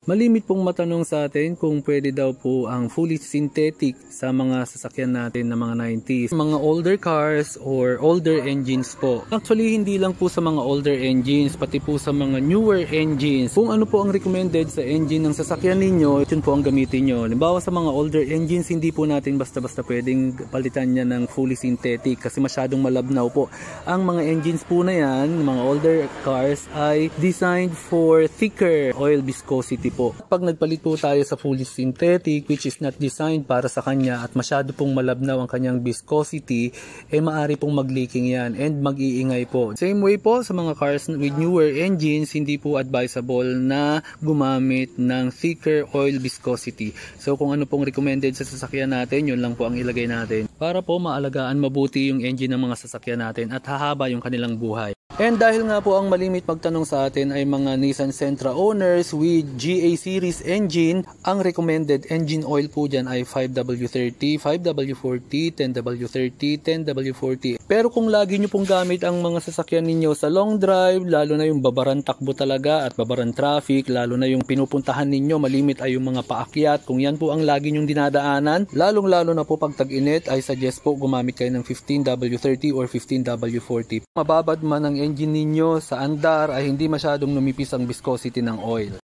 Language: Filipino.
Malimit pong matanong sa atin kung pwede daw po ang fully synthetic sa mga sasakyan natin na mga 90s. Mga older cars or older engines po. Actually, hindi lang po sa mga older engines, pati po sa mga newer engines. Kung ano po ang recommended sa engine ng sasakyan ninyo, yun po ang gamitin nyo. Halimbawa sa mga older engines, hindi po natin basta-basta pwedeng palitan niya ng fully synthetic kasi masyadong malabnaw po. Ang mga engines po na yan, mga older cars, ay designed for thicker oil viscosity po. Pag nagpalit po tayo sa fully synthetic, which is not designed para sa kanya at masyado pong malabnaw ang kanyang viscosity, maari pong mag-leaking yan and mag-iingay po. Same way po sa mga cars with newer engines, hindi po advisable na gumamit ng thicker oil viscosity. So kung ano pong recommended sa sasakyan natin, yun lang po ang ilagay natin para po maalagaan mabuti yung engine ng mga sasakyan natin at hahaba yung kanilang buhay. And dahil nga po ang malimit magtanong sa atin ay mga Nissan Sentra owners with GA series engine, ang recommended engine oil po dyan ay 5W30, 5W40, 10W30, 10W40. Pero kung lagi nyo pong gamit ang mga sasakyan ninyo sa long drive, lalo na yung babaran takbo talaga at babaran traffic, lalo na yung pinupuntahan ninyo, malimit ay yung mga paakyat, kung yan po ang lagi nyong dinadaanan, lalong-lalo na po pag tag-init, ay suggest po gumamit kayo ng 15W30 or 15W40. Mababad man ang engine ninyo sa andar ay hindi masyadong numipis ang viscosity ng oil.